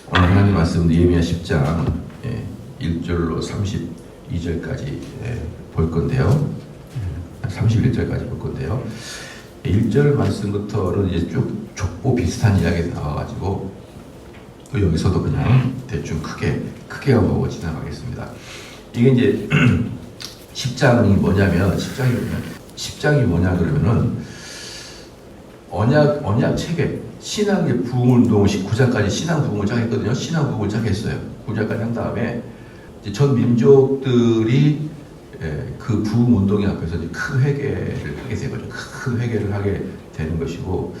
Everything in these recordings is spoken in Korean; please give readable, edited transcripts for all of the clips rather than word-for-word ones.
오늘 하나님 말씀 느헤미야 10장 1절로 32절까지 볼 건데요. 31절까지 볼 건데요. 1절 말씀부터는 이제 쭉 좁고 비슷한 이야기가 나와가지고 또 여기서도 그냥 대충 크게 보고 지나가겠습니다. 이게 이제 10장이 뭐냐면 10장이 뭐냐 그러면은 언약 체계 신앙의 부흥운동을 19장까지 신앙 부흥을 시작했거든요. 신앙 부흥을 시작했어요. 9장까지 한 다음에 이제 전 민족들이 그 부흥운동의 앞에서 이제 큰 회개를 하게 된 거죠. 큰 회개를 하게 되는 것이고,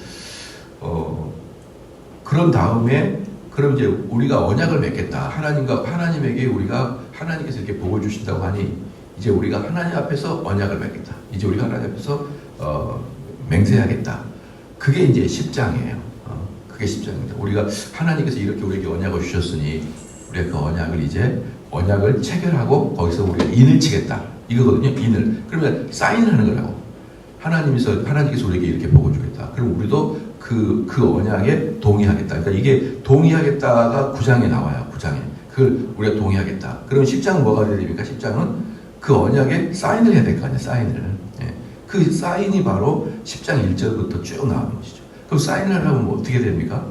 그런 다음에 그럼 이제 우리가 언약을 맺겠다. 하나님에게 우리가 하나님께서 이렇게 복을 주신다고 하니 이제 우리가 하나님 앞에서 언약을 맺겠다. 이제 우리가 하나님 앞에서 맹세하겠다. 그게 이제 10장이에요. 그게 10장입니다. 우리가 하나님께서 이렇게 우리에게 언약을 주셨으니 우리가 그 언약을 체결하고 거기서 우리가 인을 치겠다. 이거거든요. 인을. 그러면 사인을 하는 거라고. 하나님께서 우리에게 이렇게 복을 주겠다. 그럼 우리도 그 언약에 동의하겠다. 그러니까 이게 동의하겠다가 9장에 나와요. 9장에. 그걸 우리가 동의하겠다. 그러면 10장은 뭐가 돼야 됩니까? 10장은 그 언약에 사인을 해야 될 거 아니에요. 사인을. 그 사인이 바로 10장 1절부터 쭉 나오는 것이죠. 그럼 사인을 하려면 뭐 어떻게 됩니까?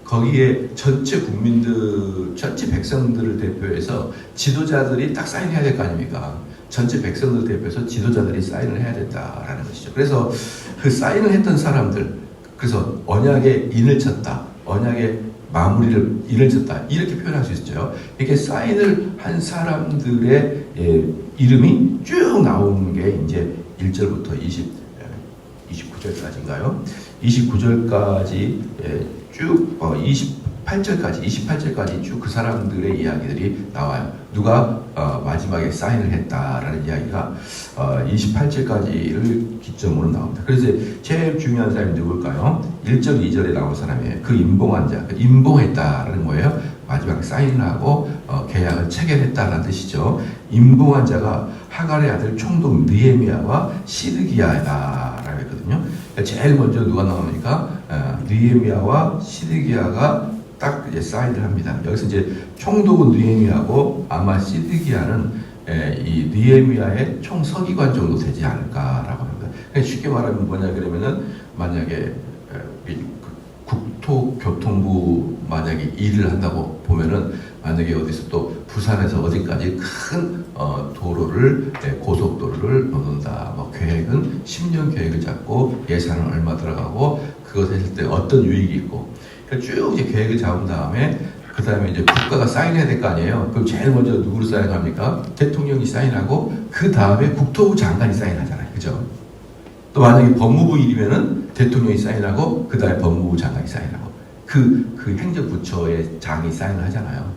거기에 전체 국민들, 전체 백성들을 대표해서 지도자들이 딱 사인해야 될 거 아닙니까? 전체 백성들을 대표해서 지도자들이 사인을 해야 된다라는 것이죠. 그래서 그 사인을 했던 사람들, 그래서 언약에 인을 쳤다. 언약에 마무리를 인을 쳤다. 이렇게 표현할 수 있죠. 이렇게 사인을 한 사람들의 이름이 쭉 나오는 게 이제 1절부터 29절까지인가요? 29절까지 쭉 28절까지 쭉 그 사람들의 이야기들이 나와요. 누가 마지막에 사인을 했다라는 이야기가 28절까지를 기점으로 나옵니다. 그래서 제일 중요한 사람이 누굴까요? 1절, 2절에 나온 사람이에요. 그 임봉한 자, 임봉했다라는 거예요. 마지막에 사인을 하고 계약을 체결했다라는 뜻이죠. 임봉한 자가 하갈의 아들 총독 느헤미야와 시드기야라고 했거든요. 제일 먼저 누가 나옵니까? 느헤미야와 시드기야가 딱 이제 사인을 합니다. 여기서 이제 총독은 느헤미야고 아마 시드기야는 이 느헤미야의 총서기관 정도 되지 않을까라고 합니다. 쉽게 말하면 뭐냐 그러면은 만약에 국토교통부 만약에 일을 한다고 보면은 만약에 어디서 또 부산에서 어디까지 큰 도로를 고속도로를 놓는다. 뭐 계획은 10년 계획을 잡고 예산은 얼마 들어가고 그것 했을 때 어떤 유익이 있고 쭉 이제 계획을 잡은 다음에 그 다음에 이제 국가가 사인해야 될 거 아니에요. 그럼 제일 먼저 누구를 사인합니까? 대통령이 사인하고 그 다음에 국토부 장관이 사인하잖아요. 그죠? 또 만약에 법무부 일이면은 대통령이 사인하고 그 다음에 법무부 장관이 사인하고 그 행정부처의 장이 사인을 하잖아요.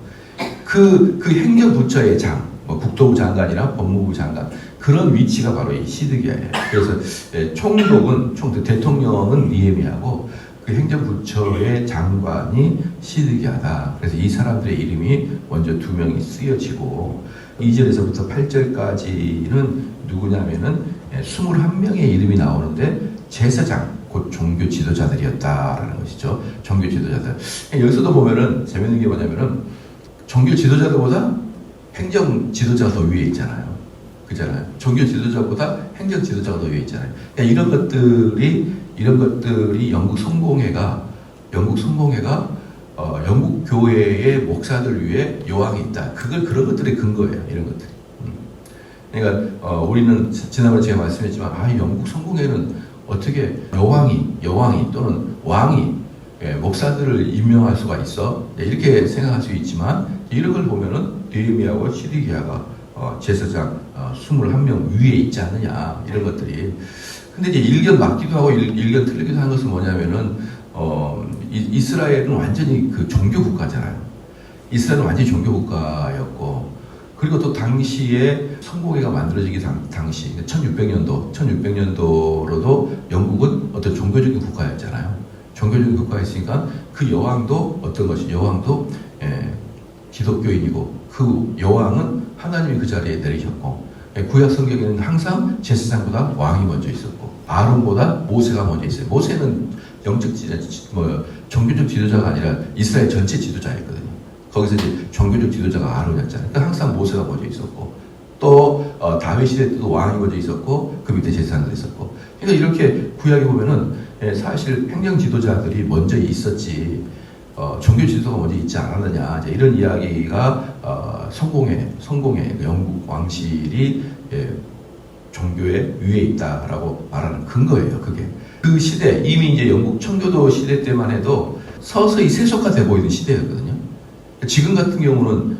그 행정부처의 장, 뭐 국토부 장관이나 법무부 장관 그런 위치가 바로 이 시드기야예요. 그래서 총독은 대통령은 느헤미야고 그 행정부처의 장관이 시드기야다. 그래서 이 사람들의 이름이 먼저 두 명이 쓰여지고 2절에서부터 8절까지는 누구냐면은 21명의 이름이 나오는데 제사장, 곧 종교 지도자들이었다라는 것이죠. 종교 지도자들. 여기서도 보면은 재밌는 게 뭐냐면은 종교 지도자들보다 행정 지도자가 더 위에 있잖아요. 그잖아요. 종교 지도자보다 행정 지도자가 더 위에 있잖아요. 그러니까 이런 것들이 영국 성공회가 영국 교회의 목사들 위에 요항이 있다. 그런 것들이 근거예요. 이런 것들이. 그러니까 우리는 지난번에 제가 말씀했지만 영국 성공회는 어떻게 여왕이 또는 왕이 목사들을 임명할 수가 있어? 이렇게 생각할 수 있지만 이런 걸 보면은 느헤미야와 시드기야가 제사장 21명 위에 있지 않느냐 이런 것들이. 근데 이제 일견 맞기도 하고 일견 틀리기도 하는 것은 뭐냐면은 이스라엘은 완전히 그 종교 국가잖아요. 이스라엘은 완전히 종교 국가였고 그리고 또 당시에 성공회가 만들어지기 당시 1600년도로도 영국은 어떤 종교적인 국가였잖아요. 종교적인 국가였으니까 그 여왕도 여왕도 기독교인이고 그 여왕은 하나님이 그 자리에 내리셨고 구약 성경에는 항상 제사장보다 왕이 먼저 있었고 아론보다 모세가 먼저 있어요. 모세는 종교적 지도자가 아니라 이스라엘 전체 지도자였거든요. 거기서 이제 종교적 지도자가 아론이었잖아요. 그러니까 항상 모세가 먼저 있었고, 또 다윗 시대 때도 왕이 먼저 있었고, 그 밑에 제사장도 있었고. 그러니까 이렇게 구약에 보면은 사실 행정 지도자들이 먼저 있었지, 종교 지도자가 먼저 있지 않았느냐, 이제 이런 이야기가 성공의 영국 왕실이 종교의 위에 있다라고 말하는 근거예요. 그게 그 시대, 이미 이제 영국 청교도 시대 때만 해도 서서히 세속화돼 보이는 시대였거든요. 지금 같은 경우는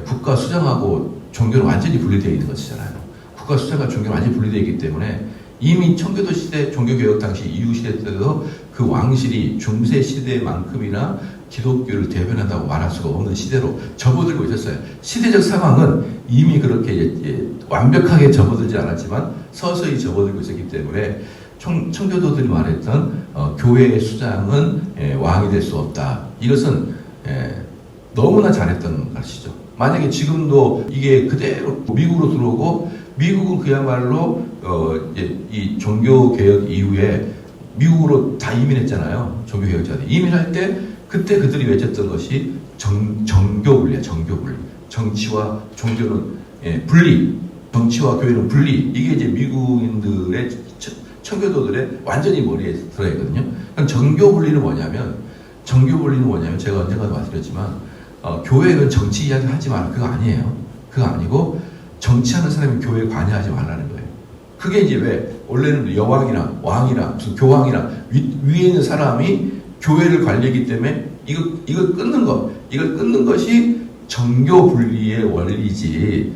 국가 수장하고 종교는 완전히 분리되어 있는 것이잖아요. 국가 수장과 종교는 완전히 분리되어 있기 때문에 이미 청교도 시대, 종교개혁 당시 이후 시대 때도 그 왕실이 중세 시대만큼이나 기독교를 대변한다고 말할 수가 없는 시대로 접어들고 있었어요. 시대적 상황은 이미 그렇게 완벽하게 접어들지 않았지만 서서히 접어들고 있었기 때문에 청교도들이 말했던 교회의 수장은 왕이 될 수 없다. 이것은 너무나 잘했던 것이죠. 만약에 지금도 이게 그대로 미국으로 들어오고, 미국은 그야말로 이 종교개혁 이후에 미국으로 다 이민했잖아요. 종교개혁자들이 이민할 때 그때 그들이 외쳤던 것이 정교분리야. 정교분리. 정치와 종교는 분리, 정치와 교회는 분리. 이게 이제 미국인들의 청교도들의 완전히 머리에 들어있거든요. 정교분리는 뭐냐면 제가 언젠가도 말씀드렸지만 교회는 정치 이야기 하지 마라. 그거 아니에요. 그거 아니고 정치하는 사람이 교회에 관여하지 말라는 거예요. 그게 이제 왜 원래는 여왕이나 왕이나 무슨 교황이나 위에 있는 사람이 교회를 관리하기 때문에 이걸 끊는 것이 정교 분리의 원리지.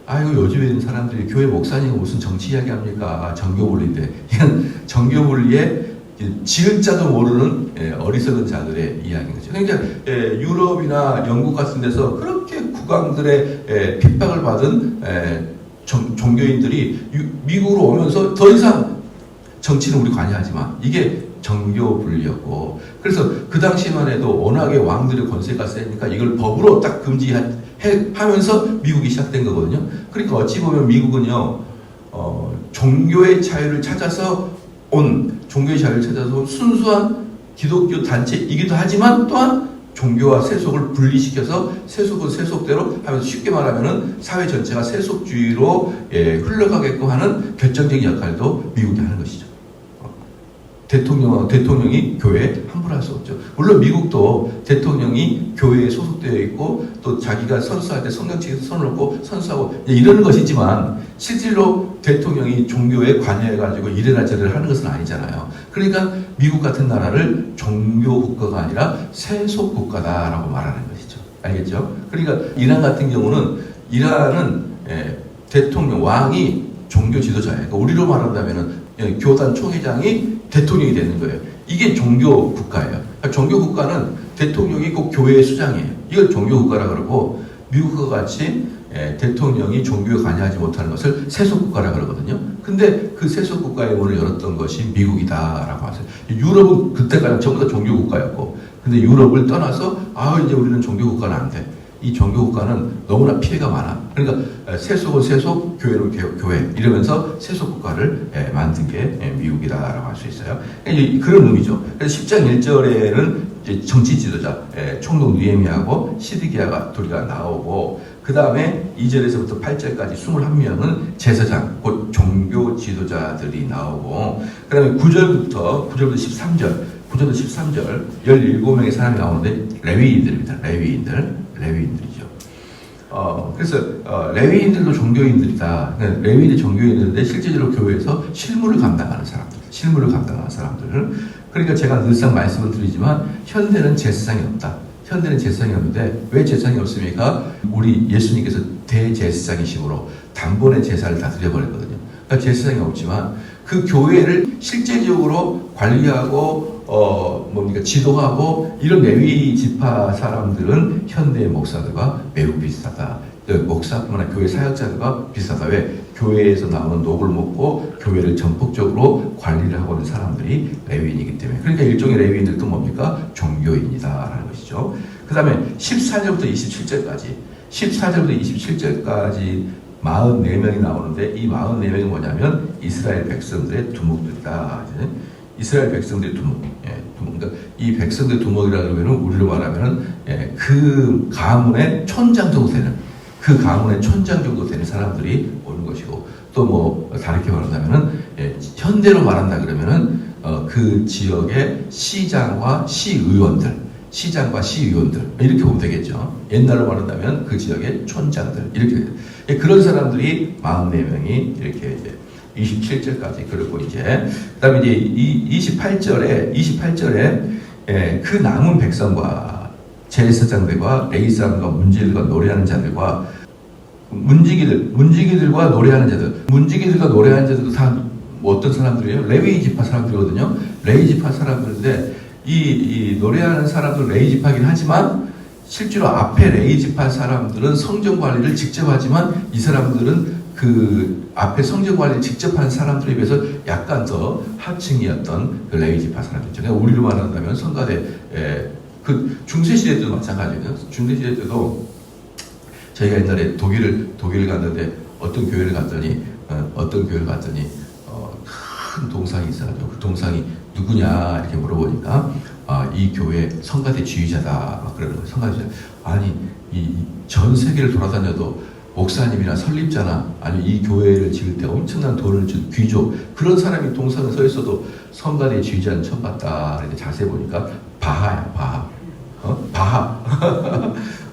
아이고 요즘에 있는 사람들이 교회 목사님은 무슨 정치 이야기 합니까? 정교 분리인데 이건 정교 분리의 지을 자도 모르는 어리석은 자들의 이야기인 거죠. 그러니까 유럽이나 영국 같은 데서 그렇게 국왕들의 핍박을 받은 종교인들이 미국으로 오면서 더 이상 정치는 우리 관여하지 마. 이게 정교 분리였고, 그래서 그 당시만 해도 워낙에 왕들의 권세가 세니까 이걸 법으로 딱 금지하면서 미국이 시작된 거거든요. 그러니까 어찌 보면 미국은요, 종교의 자유를 찾아서 온 순수한 기독교 단체이기도 하지만 또한 종교와 세속을 분리시켜서 세속은 세속대로 하면서 쉽게 말하면은 사회 전체가 세속주의로 흘러가게끔 하는 결정적인 역할도 미국이 하는 것이죠. 대통령이 교회에 함부로 할 수 없죠. 물론 미국도 대통령이 교회에 소속되어 있고 또 자기가 선수할 때 성경책에서 손을 놓고 선수하고 이러는 것이지만 실질로 대통령이 종교에 관여해가지고 이래라 저래라 하는 것은 아니잖아요. 그러니까 미국 같은 나라를 종교 국가가 아니라 세속 국가다라고 말하는 것이죠. 알겠죠? 그러니까 이란 같은 경우는 대통령, 왕이 종교 지도자예요. 그러니까 우리로 말한다면은 교단 총회장이 대통령이 되는 거예요. 이게 종교 국가예요. 그러니까 종교 국가는 대통령이 꼭 교회의 수장이에요. 이걸 종교 국가라 그러고, 미국과 같이 대통령이 종교에 관여하지 못하는 것을 세속 국가라 그러거든요. 근데 그 세속 국가의 문을 열었던 것이 미국이다라고 하세요. 유럽은 그때까지 전부 다 종교 국가였고, 근데 유럽을 떠나서 이제 우리는 종교 국가는 안 돼. 이 종교 국가는 너무나 피해가 많아. 그러니까 세속은 세속, 교회는 교회 이러면서 세속 국가를 만든 게 미국이다라고 할 수 있어요. 그런 의미죠. 그래서 10장 1절에는 정치 지도자 총독 느헤미야하고 시드기야가 둘이가 나오고, 그 다음에 2절에서부터 8절까지 21명은 제사장, 곧 종교 지도자들이 나오고, 그 다음에 9절부터 13절 17명의 사람이 나오는데 레위인들입니다. 레위인들이죠. 그래서 레위인들도 종교인들이다. 레위인이 종교인들인데 실제적으로 교회에서 실무를 감당하는 사람들. 그러니까 제가 늘상 말씀을 드리지만 현대는 제사장이 없다. 현대는 제사장이 없는데 왜 제사장이 없습니까? 우리 예수님께서 대제사장이심으로 단번에 제사를 다 드려버렸거든요. 그러니까 제사장이 없지만 그 교회를 실제적으로 관리하고 지도하고 이런 레위 지파 사람들은 현대의 목사들과 매우 비슷하다. 목사뿐만 아니라 교회 사역자들과 비슷하다. 왜? 교회에서 나오는 녹을 먹고 교회를 전폭적으로 관리를 하고 있는 사람들이 레위인이기 때문에. 그러니까 일종의 레위인들도 뭡니까? 종교인이다라는 것이죠. 그 다음에 14절부터 27절까지 44명이 나오는데, 이 44명이 뭐냐면 이스라엘 백성들의 두목들이다. 이스라엘 백성들의 두목. 그러니까 이 백성들의 두목이라고 하면 우리로 말하면 그 가문의 촌장 정도 되는, 그 가문의 촌장 정도 되는 사람들이 오는 것이고, 또 뭐 다르게 말한다면은, 현대로 말한다 그러면은 그 지역의 시장과 시의원들 이렇게 보면 되겠죠. 옛날로 말한다면 그 지역의 촌장들 이렇게 그런 사람들이 44명이 이렇게 이제 27절까지 그리고 이제 그다음에 이제 28절에 그 남은 백성과 제사장들과 레위 사람과 문지기들과 노래하는 자들과 문지기들과 노래하는 자들도 다 어떤 사람들이에요? 레위 지파 사람들이거든요. 레위 지파 사람들인데 이 노래하는 사람들은 레위 지파긴 하지만 실제로 앞에 레위 지파 사람들은 성전 관리를 직접 하지만 이 사람들은 그 앞에 성전 관리를 직접 한 사람들에 비해서 약간 더 하층이었던 그 레위 지파 사람들이죠. 그러니까 우리로 말한다면 성가대 그 중세 시대 때도 마찬가지예요. 중세 시대 때도 저희가 옛날에 독일을 갔는데 어떤 교회를 갔더니 큰 동상이 있어가지고 그 동상이 누구냐 이렇게 물어보니까 이 교회 성가대 지휘자다 막 그러는 거예요. 성가대 지휘자. 아니 전 세계를 돌아다녀도 목사님이나 설립자나 아니면 이 교회를 지을 때 엄청난 돈을 준 귀족 그런 사람이 동상에 서 있어도 성가대 지휘자는 처음 봤다. 이렇게 자세히 보니까 바하야 바하.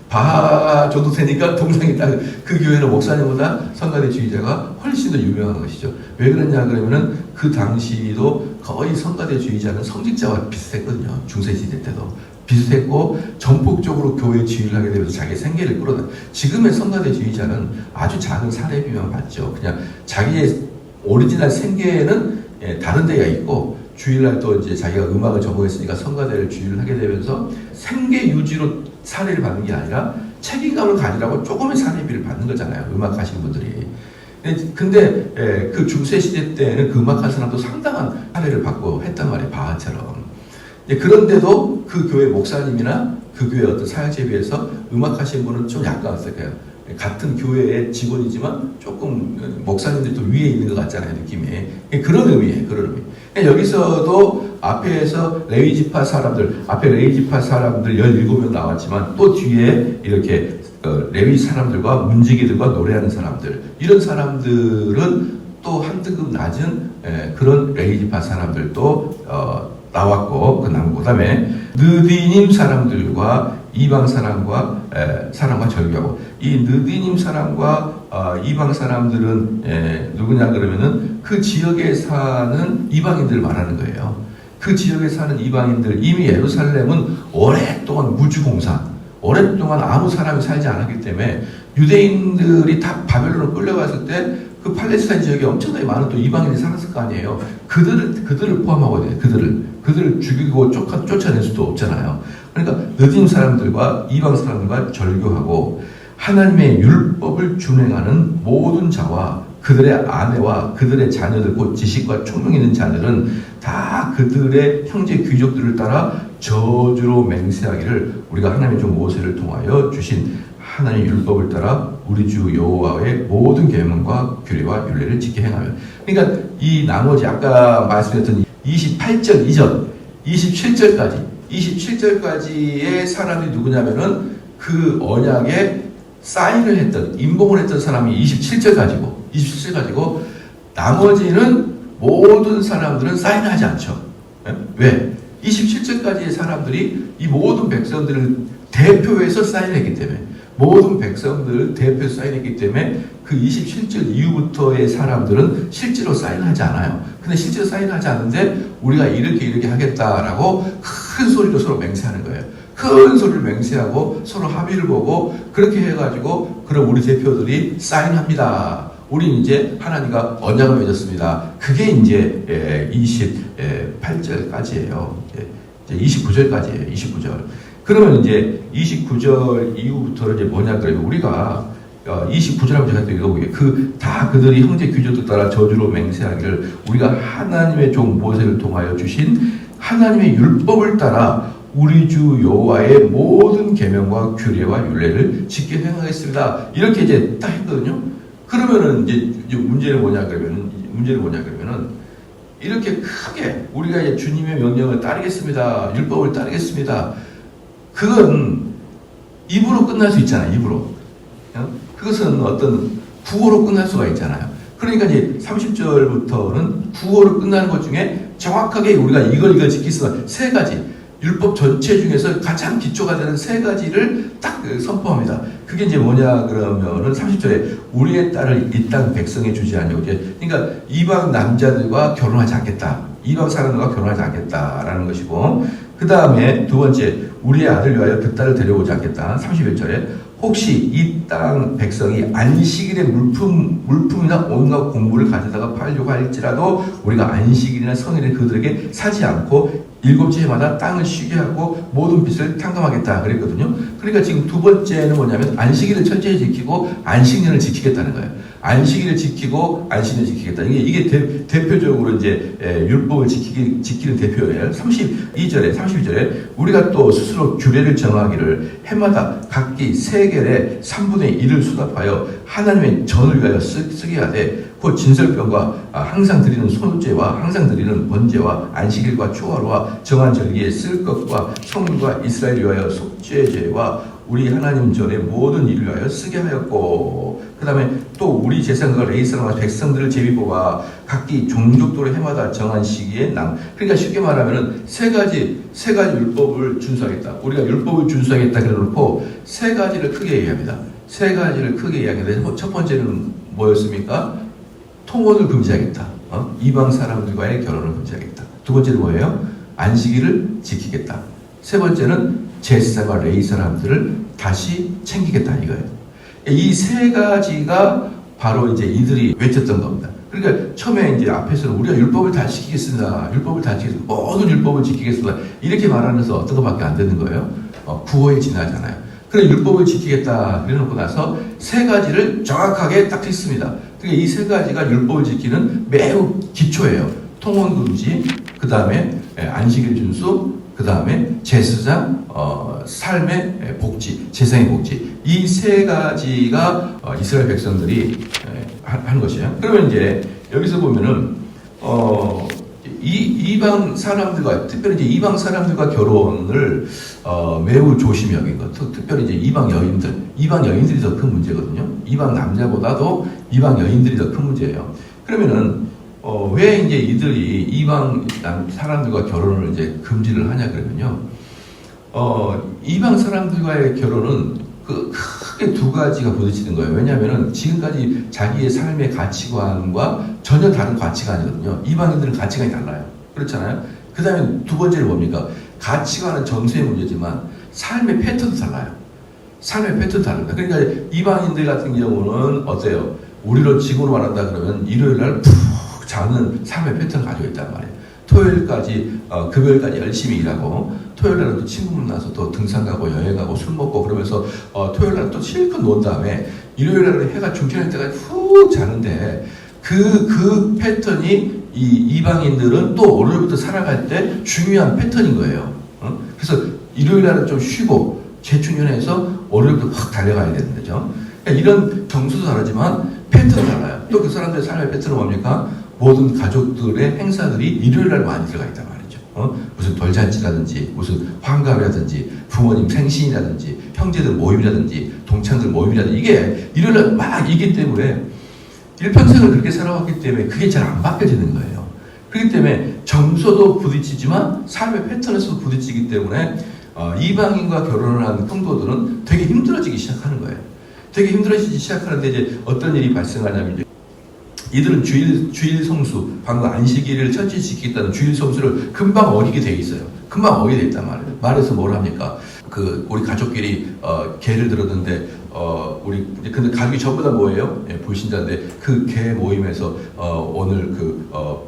바하 정도 되니까 동상이 딱 그 교회는 목사님보다 성가대 주의자가 훨씬 더 유명한 것이죠. 왜 그러냐 그러면은 그 당시도 거의 성가대 주의자는 성직자와 비슷했거든요. 중세시대 때도 비슷했고 전폭적으로 교회 지휘를 하게 되면서 자기 생계를 끌어다. 지금의 성가대 주의자는 아주 작은 사례비만 받죠. 그냥 자기의 오리지널 생계는 다른 데가 있고 주일날 또 이제 자기가 음악을 전공했으니까 성가대를 주의를 하게 되면서 생계 유지로 사례를 받는 게 아니라 책임감을 가지라고 조금의 사례비를 받는 거잖아요. 음악 하시는 분들이. 근데 그 중세 시대 때는 그 음악하는 사람도 상당한 사례를 받고 했단 말이에요. 바하처럼. 그런데도 그 교회 목사님이나 그 교회 어떤 사역자에 비해서 음악하시는 분은 좀 약간 어떨까요? 같은 교회의 직원이지만 조금 목사님들이 또 위에 있는 것 같잖아요. 느낌이. 그런 의미예요. 그런 의미. 여기서도 앞에서 레위 지파 사람들 17명 나왔지만 또 뒤에 이렇게 레위 사람들과 문지기들과 노래하는 사람들 이런 사람들은 또 한 등급 낮은 그런 레위 지파 사람들도 나왔고 그 다음에 느디님 사람들과 이방 사람과 절교하고 이 느디님 사람과 이방 사람들은 누구냐 그러면은 그 지역에 사는 이방인들 말하는 거예요. 그 지역에 사는 이방인들 이미 예루살렘은 오랫동안 무주공산 오랫동안 아무 사람이 살지 않았기 때문에 유대인들이 다 바벨론으로 끌려갔을 때 그 팔레스타인 지역에 엄청나게 많은 또 이방인이 살았을 거 아니에요. 그들을 포함하거든요. 그들을 죽이고 쫓아낼 수도 없잖아요. 그러니까 느딘 사람들과 이방 사람들과 절교하고 하나님의 율법을 준행하는 모든 자와 그들의 아내와 그들의 자녀들 곧 지식과 총명 있는 자들은 다 그들의 형제 귀족들을 따라 저주로 맹세하기를 우리가 하나님의 종 모세를 통하여 주신 하나님의 율법을 따라 우리 주 여호와의 모든 계명과 규례와 율례를 지켜 행하며. 그러니까 이 나머지 아까 말씀드렸던 28절 이전 27절까지의 사람이 누구냐면은 그 언약에 사인을 했던 임봉을 했던 사람이 27절 가지고 나머지는 모든 사람들은 사인하지 않죠. 왜? 27절까지의 사람들이 이 모든 백성들을 대표해서 사인했기 때문에 모든 백성들을 대표해서 사인했기 때문에 그 27절 이후부터의 사람들은 실제로 사인하지 않아요. 근데 실제로 사인하지 않는데 우리가 이렇게 하겠다라고 큰 소리로 서로 맹세하는 거예요. 큰 소리를 맹세하고 서로 합의를 보고 그렇게 해가지고 그럼 우리 대표들이 사인합니다. 우리 이제 하나님과 언약을 맺었습니다. 그게 이제 28절까지예요. 이제 29절까지예요. 29절. 그러면 이제 29절 이후부터는 이제 뭐냐 그러면 우리가 29절 한번 제가 또 읽어보게요. 그들이 형제 귀족들 따라 저주로 맹세하기를 우리가 하나님의 종 모세를 통하여 주신 하나님의 율법을 따라 우리 주 여호와의 모든 계명과 규례와 율례를 지켜 행하겠습니다. 이렇게 이제 딱 했거든요. 그러면은 이제 문제는 뭐냐 그러면은 이렇게 크게 우리가 이제 주님의 명령을 따르겠습니다. 율법을 따르겠습니다. 그건 입으로 끝날 수 있잖아요. 입으로. 그것은 어떤 구호로 끝날 수가 있잖아요. 그러니까 이제 30절부터는 구호로 끝나는 것 중에 정확하게 우리가 이걸 지킬 수 있는 세 가지, 율법 전체 중에서 가장 기초가 되는 세 가지를 딱 선포합니다. 그게 이제 뭐냐 그러면은 30절에 우리의 딸을 이 땅 백성에 주지 아니하고, 그러니까 이방 남자들과 결혼하지 않겠다. 이방 사람들과 결혼하지 않겠다라는 것이고, 그 다음에 두 번째, 우리의 아들 위하여 그 딸을 데려오지 않겠다. 31절에 혹시 이 땅 백성이 안식일의 물품이나 온갖 공물을 가져다가 팔려고 할지라도 우리가 안식일이나 성일에 그들에게 사지 않고 일곱째 해마다 땅을 쉬게 하고 모든 빚을 탕감하겠다 그랬거든요. 그러니까 지금 두 번째는 뭐냐면 안식일을 철저히 지키고 안식년을 지키겠다는 거예요. 안식일을 지키고 안식년을 지키겠다. 이게 대표적으로 이제 율법을 지키는 대표예요. 32절에 우리가 또 스스로 규례를 정하기를 해마다 각기 세겔의 3분의 1을 수납하여 하나님의 전을 위하여 쓰게 하되 그 진설병과 항상 드리는 소제와 항상 드리는 번제와 안식일과 초하루와 정한 절기에 쓸 것과 성문과 이스라엘 위하여 속죄제와 우리 하나님 전에 모든 일을 위하여 쓰게 하였고, 그 다음에 또 우리 제사장과 레위사람과 백성들을 제비 뽑아 각기 종족도로 해마다 정한 시기에 그러니까 쉽게 말하면은 세 가지 율법을 준수하겠다. 우리가 율법을 준수하겠다 그래놓고 세 가지를 크게 얘기합니다. 세 가지를 크게 이야기하는데 첫 번째는 뭐였습니까? 통혼을 금지하겠다. 이방 사람들과의 결혼을 금지하겠다. 두 번째는 뭐예요? 안식일을 지키겠다. 세 번째는 제사장과 레위 사람들을 다시 챙기겠다 이거예요. 이 세 가지가 바로 이제 이들이 외쳤던 겁니다. 그러니까 처음에 이제 앞에서는 우리가 율법을 다 지키겠습니다. 율법을 다 지키겠습니다. 모든 율법을 지키겠습니다. 이렇게 말하면서 어떤 것밖에 안 되는 거예요? 구호에 지나잖아요. 그래 율법을 지키겠다 이래놓고 나서 세 가지를 정확하게 딱 했습니다. 그러니까 이 세 가지가 율법을 지키는 매우 기초예요. 통혼 금지, 그 다음에 안식일 준수, 그 다음에 제사장, 삶의 복지, 제사의 복지. 이 세 가지가 이스라엘 백성들이 한 것이에요. 그러면 이제 여기서 보면은 이방 사람들과 특별히 이제 이방 사람들과 결혼을 매우 조심히 여긴 것. 특별히 이제 이방 여인들이 더 큰 문제거든요. 이방 남자보다도 이방 여인들이 더 큰 문제예요. 그러면은 왜 이제 이들이 이방 사람들과 결혼을 이제 금지를 하냐 그러면요. 이방 사람들과의 결혼은 크게 두 가지가 부딪히는 거예요. 왜냐하면은 지금까지 자기의 삶의 가치관과 전혀 다른 가치관이거든요. 이방인들은 가치관이 달라요. 그렇잖아요. 그 다음에 두 번째는 뭡니까? 가치관은 정서의 문제지만 삶의 패턴도 달라요. 삶의 패턴도 다릅니다. 그러니까 이방인들 같은 경우는 어때요? 우리로 지구로 말한다 그러면 일요일 날 푹 자는 삶의 패턴을 가지고 있단 말이에요. 토요일까지, 금요일까지 열심히 일하고, 토요일 날은 또 친구 만나서 또 등산 가고, 여행 가고, 술 먹고, 그러면서, 토요일 날은 또 실컷 논 다음에, 일요일 날은 해가 중천할 때까지 훅 자는데, 그 패턴이 이방인들은 또 월요일부터 살아갈 때 중요한 패턴인 거예요. 그래서 일요일 날은 좀 쉬고, 재충전해서 월요일부터 확 달려가야 되는 거죠. 그러니까 이런 정수도 다르지만, 패턴이 달라요. 또 그 사람들의 삶의 패턴은 뭡니까? 모든 가족들의 행사들이 일요일 날 많이 들어가 있단 말이죠. 무슨 돌잔치라든지, 무슨 환갑이라든지, 부모님 생신이라든지, 형제들 모임이라든지, 동창들 모임이라든지, 이게 일요일 날 막 있기 때문에, 일평생을 그렇게 살아왔기 때문에 그게 잘 안 바뀌어지는 거예요. 그렇기 때문에 정서도 부딪히지만 삶의 패턴에서도 부딪히기 때문에, 이방인과 결혼을 한 성도들은 되게 힘들어지기 시작하는 거예요. 되게 힘들어지기 시작하는데 이제 어떤 일이 발생하냐면, 이들은 주일 성수, 방금 안식일을 철저히 지키겠다는 주일 성수를 금방 어기게 돼 있어요. 금방 어기게 돼 있단 말이에요. 말해서 뭘 합니까? 우리 가족끼리, 개를 들었는데, 근데 가족이 전부 다 뭐예요? 불신자인데, 그 개 모임에서, 오늘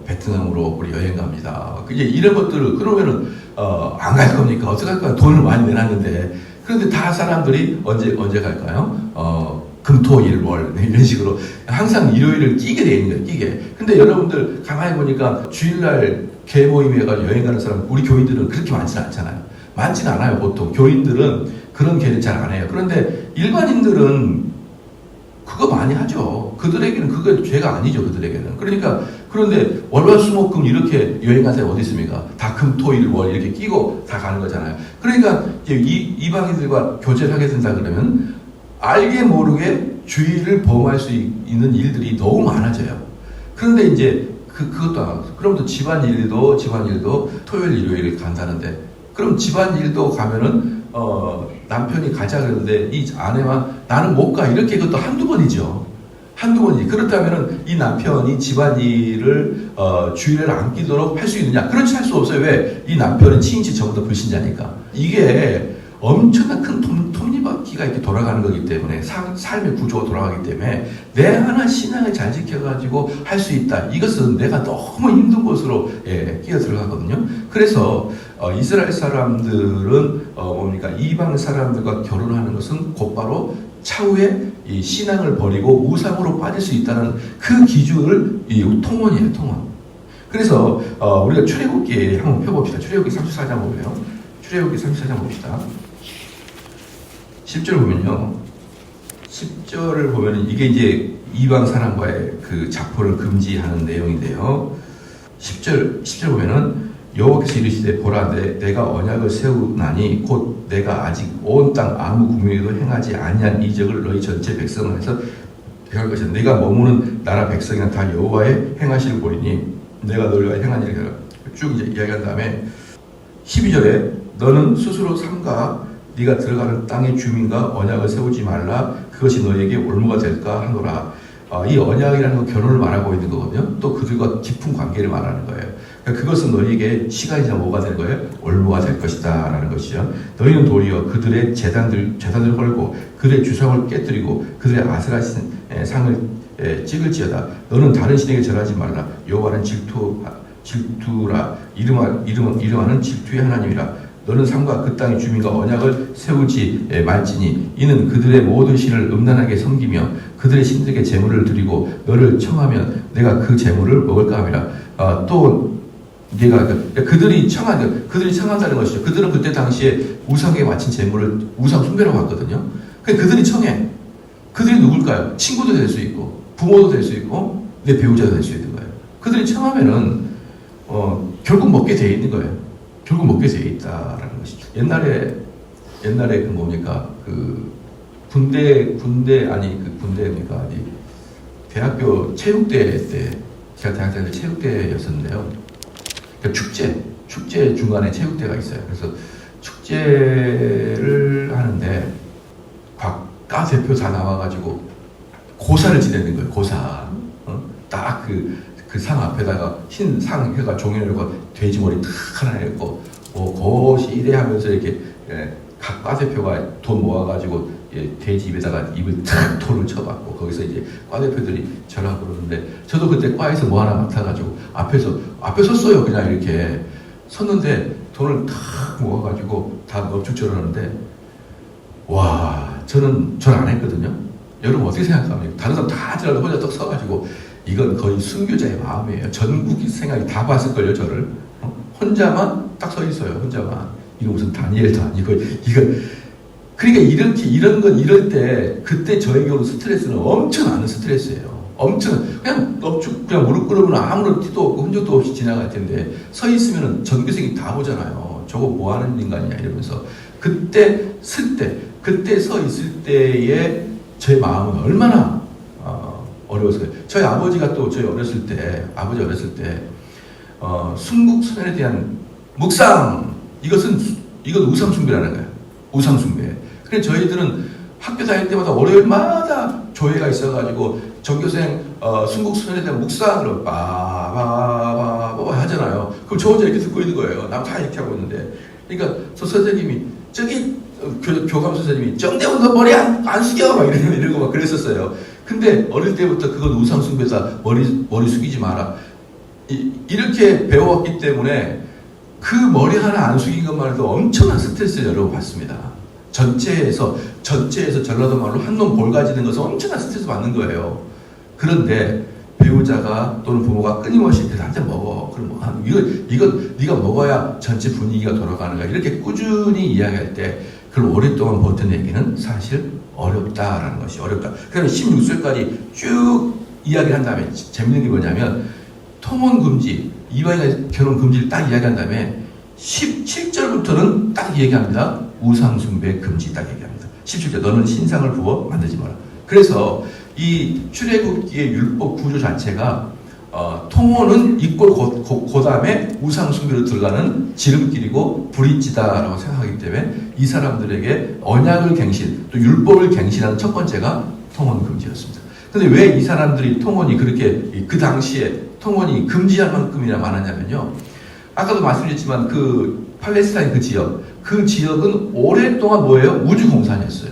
베트남으로 우리 여행 갑니다. 이제 이런 것들을, 그러면은, 안 갈 겁니까? 어떻게 할까요? 돈을 많이 내놨는데. 그런데 다 사람들이 언제 갈까요? 금, 토, 일, 월 이런 식으로 항상 일요일을 끼게 돼 있는 거예요. 끼게. 근데 여러분들 가만히 보니까 주일날 개 모임에 가지고 여행 가는 사람, 우리 교인들은 그렇게 많지는 않잖아요. 많지는 않아요. 보통 교인들은 그런 계획을 잘 안 해요. 그런데 일반인들은 그거 많이 하죠. 그들에게는 그게 죄가 아니죠. 그들에게는. 그러니까 그런데 월화수목금 이렇게 여행 간 사람이 어디 있습니까? 다 금, 토, 일, 월 이렇게 끼고 다 가는 거잖아요. 그러니까 이제 이방인들과 교제를 하게 된다 그러면 알게 모르게 주의를 범할 수 있는 일들이 너무 많아져요. 그런데 이제 그것도 안 하고, 그럼 또 집안일도 토요일, 일요일 간다는데, 그럼 집안일도 가면은, 남편이 가자 그러는데, 이 아내와 나는 못 가. 이렇게 그것도 한두 번이죠. 한두 번이지. 그렇다면은 이 남편이 집안일을, 주의를 안 끼도록 할 수 있느냐? 그렇지 할 수 없어요. 왜? 이 남편은 친인치 전부 다 불신자니까. 이게 엄청난 큰 톱니바퀴가 이렇게 돌아가는 거기 때문에 삶의 구조가 돌아가기 때문에 내 하나 신앙을 잘 지켜가지고 할 수 있다. 이것은 내가 너무 힘든 곳으로 끼어 들어가거든요. 그래서 이스라엘 사람들은 뭡니까 이방 사람들과 결혼하는 것은 곧바로 차후에 이 신앙을 버리고 우상으로 빠질 수 있다는 그 기준을 통원이에요. 통원. 그래서 우리가 출애굽기에 한번 펴봅시다. 출애굽기 34장 보면요. 출애굽기 34장 봅시다. 10절 보면요. 10절을 보면 이게 이제 이방 사람과의 그 자포를 금지하는 내용인데요. 10절 보면은 여호와께서 이르시되 보라 내가 언약을 세우나니 곧 내가 아직 온 땅 아무 국민에도 행하지 아니한 이적을 너희 전체 백성 안에서 행할 것이다. 내가 머무는 나라 백성이나 다 여호와의 행하시를 보리니 내가 너희와 행한 일을 쭉 이제 이야기한 다음에 12절에 너는 스스로 삼가 네가 들어가는 땅의 주민과 언약을 세우지 말라. 그것이 너에게 올무가 될까 하노라. 이 언약이라는 건 결혼을 말하고 있는 거거든요. 또 그들과 깊은 관계를 말하는 거예요. 그러니까 그것은 너에게 시간이 지나면 뭐가 될 거예요? 올무가 될 것이다 라는 것이죠. 너희는 도리어 그들의 재단을 헐고 그들의 주상을 깨뜨리고 그들의 아스라 상을 찍을지어다. 너는 다른 신에게 절하지 말라. 여호와는 질투라. 이름하는 질투의 하나님이라. 너는 삼가 그 땅의 주민과 언약을 세우지 말지니 이는 그들의 모든 신을 음란하게 섬기며 그들의 신들에게 제물을 드리고 너를 청하면 내가 그 제물을 먹을까 함이라. 또 네가 그들이 청한다는 것이죠. 그들은 그때 당시에 우상에 바친 제물을 우상 숭배라고 했거든요. 그들이 청해. 그들이 누굴까요? 친구도 될 수 있고 부모도 될 수 있고 내 배우자도 될 수 있는 거예요. 그들이 청하면은 결국 먹게 돼 있는 거예요. 결국 먹게 돼 있다라는 것이죠. 옛날에 그 뭡니까 군대입니까? 대학교 체육대 때 제가 대학생 때 체육대였었는데요. 그러니까 축제 중간에 체육대가 있어요. 그래서 축제를 하는데 과 대표 다 나와가지고 고사를 지내는 거예요. 고사. 딱 그 상 앞에다가 흰 상 해가 종이를고 돼지머리 탁 하나 했고 고시 하면서 이렇게 각 과대표가 돈 모아가지고 돼지 입에다가 입을 탁 돌을 쳐받고 거기서 이제 과대표들이 전화하고 그러는데 저도 그때 과에서 뭐 하나 맡아가지고 앞에 섰어요. 그냥 이렇게 섰는데 돈을 탁 모아가지고 다 넙죽처럼 하는데 와 저는 안 했거든요. 여러분 어떻게 생각합니까? 다른 사람 다 지나도 혼자 떡 서가지고 이건 거의 순교자의 마음이에요. 전국 생각이 다 봤을걸요, 저를. 혼자만 딱 서 있어요, 혼자만. 이거 무슨 다니엘도 아니고, 그러니까 이럴 때, 그때 저에게 오는 스트레스는 엄청나는 스트레스예요. 그냥 무릎 꿇으면 아무런 티도 없고 흔적도 없이 지나갈 텐데, 서 있으면 전교생이 다 보잖아요. 저거 뭐 하는 인간이냐, 이러면서. 그때 서 있을 때의 제 마음은 얼마나 어려웠어요. 저희 아버지가 또 저희 아버지 어렸을 때 순국선언에 대한 묵상 이건 우상 숭배라는 거예요. 우상 숭배. 그래서 저희들은 학교 다닐 때마다 월요일마다 조회가 있어가지고 전교생 순국선언에 대한 묵상을 빠바바바 하잖아요. 그럼 저 혼자 이렇게 듣고 있는 거예요. 남 다 이렇게 하고 있는데. 그러니까 저 선생님이 저기 교감 선생님이 정대훈 너 머리 안 숙여 막 이러고 막 그랬었어요. 근데 어릴 때부터 그건 우상 숭배다. 머리 숙이지 마라. 이렇게 배워왔기 때문에 그 머리 하나 안 숙인 것만 해도 엄청난 스트레스를 여러분 받습니다. 전체에서 전라도 말로 한 놈 볼 가지는 것은 엄청난 스트레스 받는 거예요. 그런데 배우자가 또는 부모가 끊임없이 한잔 먹어. 그럼 이건 네가 먹어야 전체 분위기가 돌아가는 거야. 이렇게 꾸준히 이야기할 때 그걸 오랫동안 버텨내기는 사실 어렵다라는 것이 어렵다. 그러면 16절까지 쭉 이야기를 한 다음에 재밌는 게 뭐냐면 통혼 금지, 이방인의 결혼 금지를 딱 이야기한 다음에 17절부터는 딱 얘기합니다. 우상숭배 금지 딱 얘기합니다. 17절 너는 신상을 부어 만들지 마라. 그래서 이 출애굽기의 율법 구조 자체가 통혼은 있고 그 다음에 우상숭배로 들어가는 지름길이고 브릿지다라고 생각하기 때문에 이 사람들에게 언약을 갱신, 또 율법을 갱신하는 첫 번째가 통혼 금지였습니다. 근데 왜 이 사람들이 통혼이 그렇게 그 당시에 통혼이 금지할 만큼이나 많았냐면요. 아까도 말씀드렸지만 그 팔레스타인 그 지역은 오랫동안 뭐예요? 무주공산이었어요.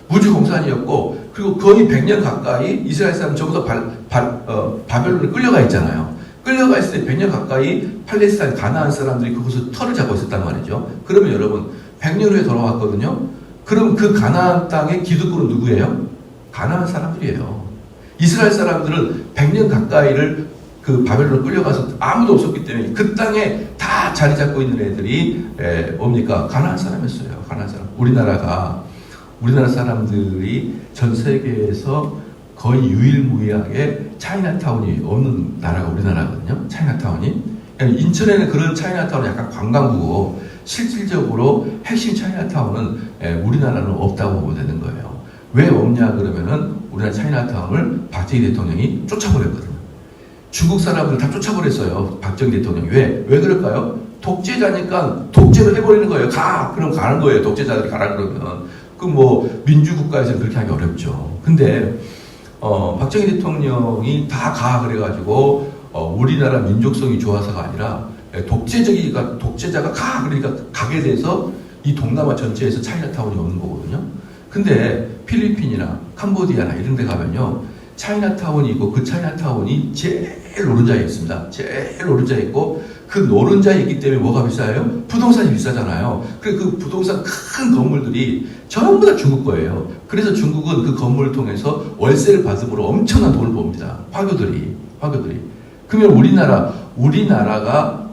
무주공산이었고 그리고 거의 100년 가까이 이스라엘 사람 전부 다 바벨론에 끌려가 있잖아요. 끌려가 있을 때 100년 가까이 팔레스타인 가나안 사람들이 그곳을 터를 잡고 있었단 말이죠. 그러면 여러분 100년 후에 돌아왔거든요. 그럼 그 가나안 땅의 기득권은 누구예요? 가나안 사람들이에요. 이스라엘 사람들은 100년 가까이를 그 바벨론으로 끌려가서 아무도 없었기 때문에 그 땅에 다 자리 잡고 있는 애들이 뭡니까? 가나안 사람이었어요. 가나안 사람. 우리나라 사람들이 전 세계에서 거의 유일무이하게 차이나타운이 없는 나라가 우리나라거든요. 차이나타운이. 인천에는 그런 차이나타운은 약간 관광구고 실질적으로 핵심 차이나타운은 우리나라는 없다고 보면 되는 거예요. 왜 없냐 그러면은 우리나라 차이나타운을 박정희 대통령이 쫓아버렸거든요. 중국 사람들 다 쫓아버렸어요. 박정희 대통령이. 왜 그럴까요? 독재자니까 독재를 해버리는 거예요. 그럼 가는 거예요. 독재자들이 가라 그러면. 민주국가에서는 그렇게 하기 어렵죠. 근데, 박정희 대통령이 다 그래가지고, 우리나라 민족성이 좋아서가 아니라, 독재자가 그러니까 가게 돼서 이 동남아 전체에서 차이나타운이 없는 거거든요. 근데 필리핀이나 캄보디아나 이런 데 가면요. 차이나타운이 있고 그 차이나타운이 제일 노른자에 있습니다. 제일 노른자에 있고 그 노른자에 있기 때문에 뭐가 비싸요? 부동산이 비싸잖아요. 그 부동산 큰 건물들이 전부 다 중국 거예요. 그래서 중국은 그 건물을 통해서 월세를 받음으로 엄청난 돈을 법니다. 화교들이. 그러면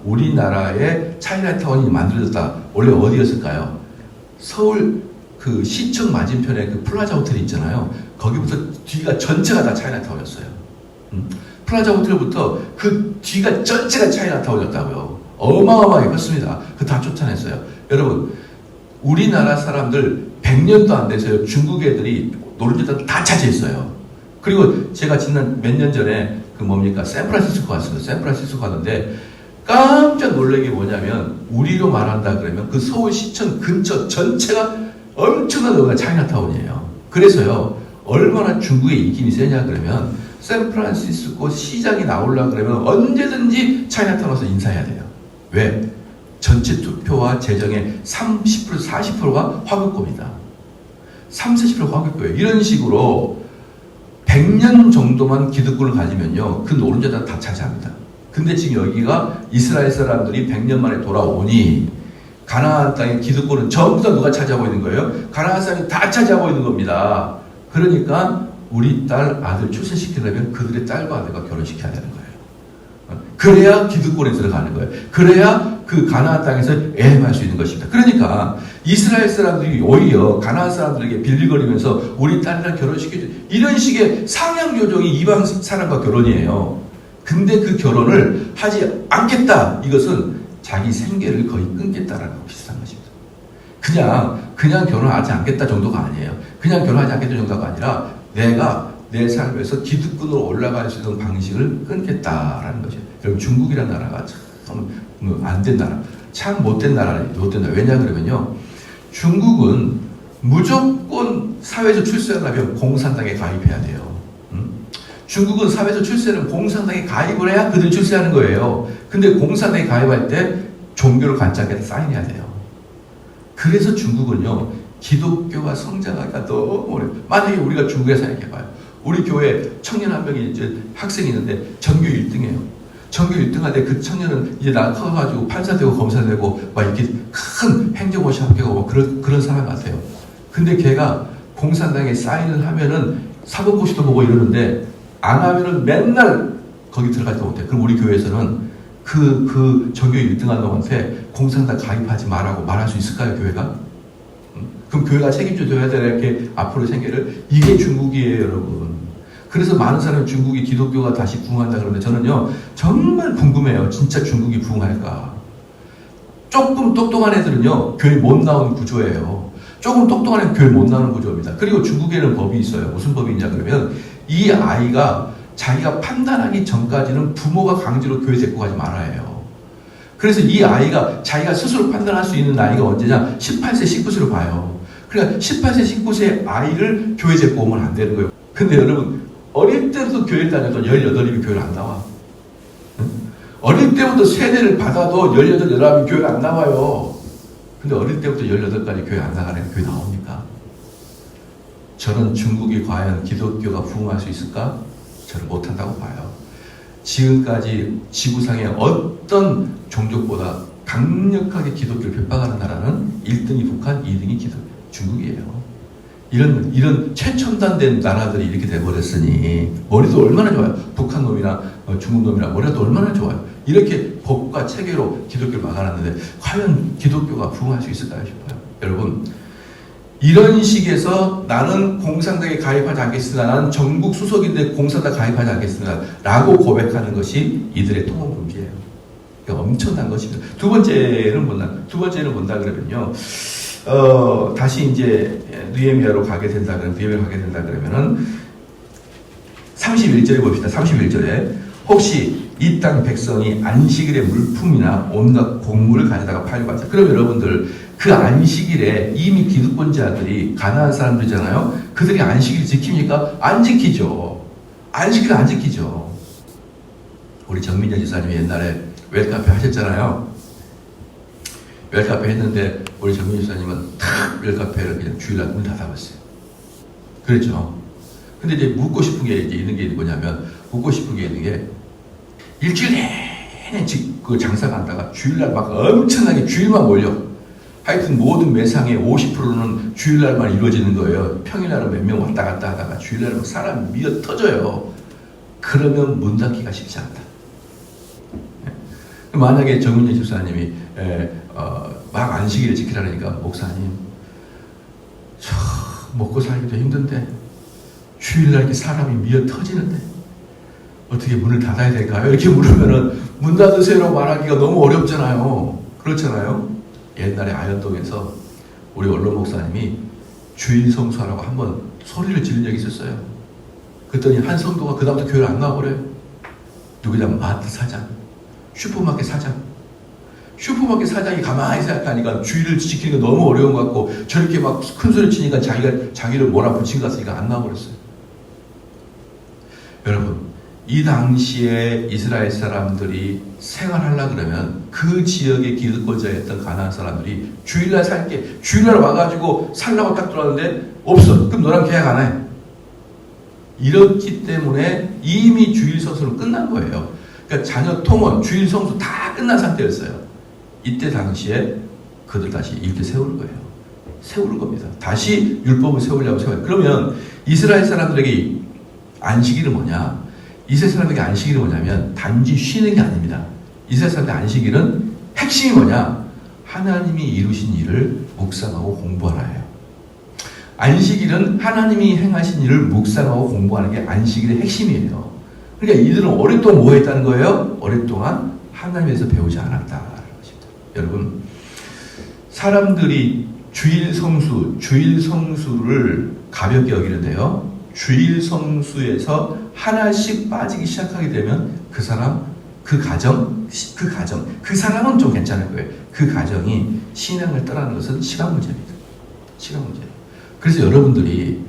우리나라의 차이나타운이 만들어졌다. 원래 어디였을까요? 서울 그 시청 맞은편에 그 플라자 호텔이 있잖아요. 거기부터 뒤가 전체가 다 차이나타운이었어요. 플라자 호텔부터 그 뒤가 전체가 차이나타운이었다고요. 어마어마하게 컸습니다. 그 다 쫓아냈어요. 여러분, 우리나라 사람들 100년도 안 돼서요. 중국 애들이 노른자들 다 차지했어요. 그리고 제가 지난 몇 년 전에 샌프란시스코 갔어요. 샌프란시스코 갔는데 깜짝 놀란 게 뭐냐면 우리로 말한다 그러면 그 서울 시청 근처 전체가 엄청난 여기가 차이나타운이에요. 그래서요. 얼마나 중국의 인기이 세냐 그러면 샌프란시스코 시장이 나오려고 그러면 언제든지 차이나타운 와서 인사해야 돼요. 왜? 전체 투표와 재정의 30% 40%가 화교급이다. 30~40%가 화교급이에요. 이런 식으로 100년 정도만 기득권을 가지면요. 그 노른자들 다 차지합니다. 근데 지금 여기가 이스라엘 사람들이 100년 만에 돌아오니 가나안 땅의 기득권은 전부 다 누가 차지하고 있는 거예요? 가나안 사람이 다 차지하고 있는 겁니다. 그러니까 우리 딸, 아들 출세시키려면 그들의 딸과 아들과 결혼시켜야 되는 거예요. 그래야 기득권에 들어가는 거예요. 그래야 그 가나안 땅에서 애행할 수 있는 것입니다. 그러니까 이스라엘 사람들이 오히려 가나안 사람들에게 빌리거리면서 우리 딸이랑 결혼시켜줘. 이런 식의 상향조정이 이방 사람과 결혼이에요. 근데 그 결혼을 하지 않겠다. 이것은 자기 생계를 거의 끊겠다라는 거 비슷한 것입니다. 그냥 결혼하지 않겠다 정도가 아니에요. 그냥 결혼하지 않겠다 정도가 아니라 내가 내 삶에서 기득권으로 올라갈 수 있는 방식을 끊겠다라는 거죠. 여러분 중국이라는 나라가 참 안 된 나라, 참 못된 나라. 왜냐 그러면요, 중국은 무조건 사회에서 출세하려면 공산당에 가입해야 돼요. 중국은 사회에서 출세는 공산당에 가입을 해야 그들이 출세하는 거예요. 근데 공산당에 가입할 때 종교를 관장한테 사인해야 돼요. 그래서 중국은요, 기독교가 성장하기가 너무 어려워요. 만약에 우리가 중국에 생각해봐요. 우리 교회 청년 한 명이 이제 학생이 있는데 전교 1등이에요. 전교 1등할 때 그 청년은 이제 나 커가지고 판사 되고 검사 되고 막 이렇게 큰 행정고시 합격하고 그런 사람 같아요. 근데 걔가 공산당에 사인을 하면은 사법고시도 보고 이러는데 안 하면은 맨날 거기 들어가지도 못해. 그럼 우리 교회에서는 그 전교 1등한 놈한테 공산당 가입하지 말라고 말할 수 있을까요, 교회가? 그럼 교회가 책임져줘야 되나 이렇게 앞으로 생계를 이게 중국이에요, 여러분. 그래서 많은 사람이 중국이 기독교가 다시 부흥한다 그러는데 저는요 정말 궁금해요. 진짜 중국이 부흥할까? 조금 똑똑한 애들은요 교회 못 나오는 구조예요. 조금 똑똑한 애는 교회 못 나오는 구조입니다. 그리고 중국에는 법이 있어요. 무슨 법이 있냐 그러면 이 아이가 자기가 판단하기 전까지는 부모가 강제로 교회 데리고 가지 말아야 해요. 그래서 이 아이가 자기가 스스로 판단할 수 있는 나이가 언제냐? 18세, 19세로 봐요. 그러니까 18세, 19세 아이를 교회 데리고 오면 안 되는 거예요. 근데 여러분 어릴 때부터 교회를 다녀도 18이면 교회를 안 나와. 응? 어릴 때부터 세대를 받아도 18, 19이면 교회를 안 나와요. 근데 어릴 때부터 18까지 교회 안 나가는 교회 나옵니까? 저는 중국이 과연 기독교가 부흥할 수 있을까? 저는 못한다고 봐요. 지금까지 지구상의 어떤 종족보다 강력하게 기독교를 핍박하는 나라는 1등이 북한, 2등이 중국이에요. 이런 최첨단된 나라들이 이렇게 돼버렸으니 머리도 얼마나 좋아요. 북한 놈이나 중국 놈이나 머리도 얼마나 좋아요. 이렇게 법과 체계로 기독교를 막아놨는데 과연 기독교가 부흥할 수 있을까요 싶어요. 여러분 이런 식에서 나는 공산당에 가입하지 않겠습니다. 나는 전국 수석인데 공산당 가입하지 않겠습니다. 라고 고백하는 것이 이들의 통합금지예요. 그러니까 엄청난 것입니다. 두 번째는 뭔가 그러면요. 다시 이제 느헤미야로 가게 된다 그러면은 31절에 봅시다. 31절에 혹시 이 땅 백성이 안식일에 물품이나 온갖 곡물을 가져다가 팔고 하자. 그럼 여러분들 그 안식일에 이미 기득권자들이 가난한 사람들이잖아요. 그들이 안식일 지킵니까? 안 지키죠. 안식일 안 지키죠. 우리 정민정 지사님이 옛날에 웰카페 하셨잖아요. 웰카페 했는데 우리 정민정 지사님은 탁 웰카페를 그냥 주일날 문 닫아봤어요. 그렇죠. 근데 이제 묻고 싶은 게 이제 있는 게 뭐냐면 일주일 내내 그 장사가 한다가 주일날 막 엄청나게 주일만 몰려. 하여튼 모든 매상의 50%는 주일날만 이루어지는 거예요. 평일날은 몇 명 왔다 갔다 하다가 주일날은 사람 미어 터져요. 그러면 문 닫기가 쉽지 않다. 만약에 정민재 집사님이 막 안식일을 지키라니까 목사님 먹고 살기도 힘든데 주일날 이렇게 사람이 미어 터지는데 어떻게 문을 닫아야 될까요? 이렇게 물으면은 문 닫으세요라고 말하기가 너무 어렵잖아요. 그렇잖아요. 옛날에 아현동에서 우리 원로 목사님이 주일 성수하라고 한번 소리를 지른 적이 있었어요. 그랬더니 한 성도가 그 다음부터 교회를 안 나와버려요. 누구냐? 마트 사장, 슈퍼마켓 사장이 가만히 생각하니까 주일을 지키는 게 너무 어려운 것 같고 저렇게 막 큰 소리 치니까 자기를 몰아붙인 것 같으니까 안 나와버렸어요. 여러분 이 당시에 이스라엘 사람들이 생활하려고 그러면 그 지역의 기득권자였던 가나안 사람들이 주일날 와가지고 살라고 딱 들어왔는데 없어. 그럼 너랑 계약 안 해. 이렇기 때문에 이미 주일 성수는 끝난 거예요. 그러니까 자녀 통원, 주일 성수 다 끝난 상태였어요. 이때 당시에 그들 다시 일대 세우는 거예요. 세우는 겁니다. 다시 율법을 세우려고 세워요. 그러면 이스라엘 사람들에게 안식일은 뭐냐? 이스라엘 사람들에게 안식일은 뭐냐면 단지 쉬는 게 아닙니다. 이스라엘 사람들의 안식일은 핵심이 뭐냐? 하나님이 이루신 일을 묵상하고 공부하라예요. 안식일은 하나님이 행하신 일을 묵상하고 공부하는 게 안식일의 핵심이에요. 그러니까 이들은 오랫동안 뭐 했다는 거예요? 오랫동안 하나님에서 배우지 않았다는 것입니다. 여러분 사람들이 주일 성수를 가볍게 여기는데요. 주일 성수에서 하나씩 빠지기 시작하게 되면 그 사람은 좀 괜찮을 거예요. 그 가정이 신앙을 떠나는 것은 시간 문제입니다. 시간 문제예요. 그래서 여러분들이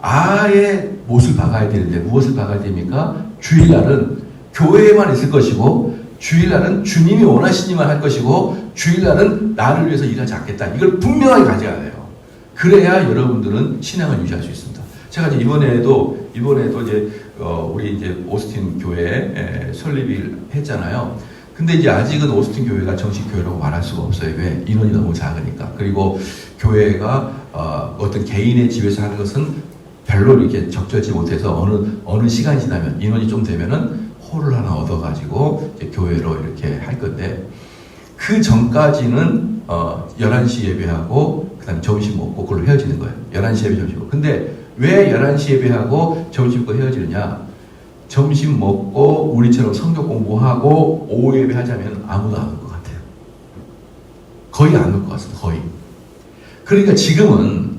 아예 못을 박아야 되는데 무엇을 박아야 됩니까? 주일날은 교회에만 있을 것이고 주일날은 주님이 원하신 일만 할 것이고 주일날은 나를 위해서 일하지 않겠다. 이걸 분명하게 가져야 돼요. 그래야 여러분들은 신앙을 유지할 수 있습니다. 제가 이제 이번에도 이제 우리 이제 오스틴 교회 설립을 했잖아요. 근데 이제 아직은 오스틴 교회가 정식 교회라고 말할 수가 없어요. 왜? 인원이 너무 작으니까. 그리고 교회가 어떤 개인의 집에서 하는 것은 별로 이렇게 적절치 못해서 어느 시간이 지나면 인원이 좀 되면은 홀을 하나 얻어가지고 이제 교회로 이렇게 할 건데 그 전까지는 11시 예배하고 그 그다음에 점심 먹고 그걸로 헤어지는 거예요. 11시 예배 점심 먹고. 근데 왜 11시 예배하고 점심 먹고 헤어지느냐? 점심 먹고 우리처럼 성경 공부하고 오후 예배 하자면 아무도 안 올 것 같아요. 거의 안 올 것 같습니다. 거의. 그러니까 지금은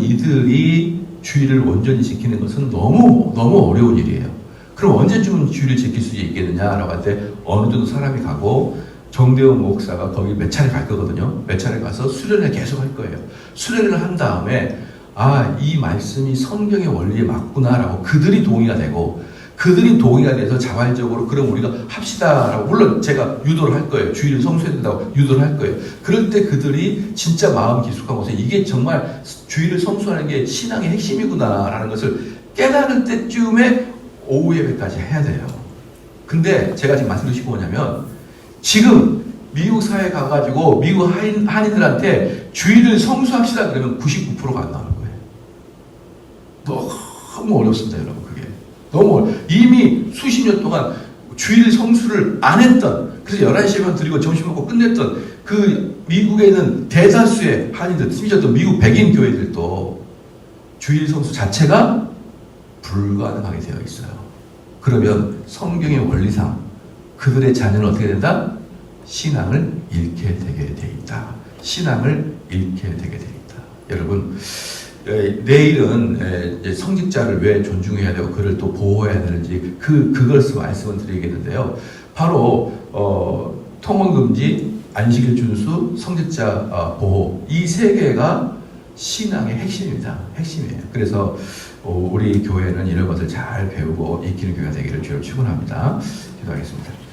이들이 주의를 온전히 지키는 것은 너무 어려운 일이에요. 그럼 언제쯤 주의를 지킬 수 있겠느냐라고 할 때 어느 정도 사람이 가고 정대원 목사가 거기 몇 차례 갈 거거든요. 몇 차례 가서 수련을 계속 할 거예요. 수련을 한 다음에 이 말씀이 성경의 원리에 맞구나라고 그들이 동의가 되고 그들이 동의가 돼서 자발적으로 그럼 우리가 합시다라고 물론 제가 유도를 할 거예요. 주의를 성수해야 된다고 유도를 할 거예요. 그럴 때 그들이 진짜 마음 깊숙한 곳에 이게 정말 주의를 성수하는 게 신앙의 핵심이구나라는 것을 깨달을 때쯤에 오후 예배까지 해야 돼요. 근데 제가 지금 말씀드리고 싶은 뭐냐면 지금 미국 사회에 가가지고 미국 한인들한테 주의를 성수합시다 그러면 99%가 안 나오는 거예요. 너무 어렵습니다, 여러분. 그게 너무 이미 수십 년 동안 주일 성수를 안 했던, 그래서 11시에만 드리고 점심 먹고 끝냈던 그 미국에 있는 대다수의 한인들, 심지어 또 미국 백인 교회들도 주일 성수 자체가 불가능하게 되어 있어요. 그러면 성경의 원리상 그들의 자녀는 어떻게 된다? 신앙을 잃게 되게 돼 있다. 신앙을 잃게 되게 돼 있다. 여러분, 내일은 성직자를 왜 존중해야 되고 그를 또 보호해야 되는지 그것을 말씀을 드리겠는데요. 바로 통원금지, 안식일 준수, 성직자 보호 이 세 개가 신앙의 핵심입니다. 핵심이에요. 그래서 우리 교회는 이런 것을 잘 배우고 익히는 교회가 되기를 주로 축원합니다. 기도하겠습니다.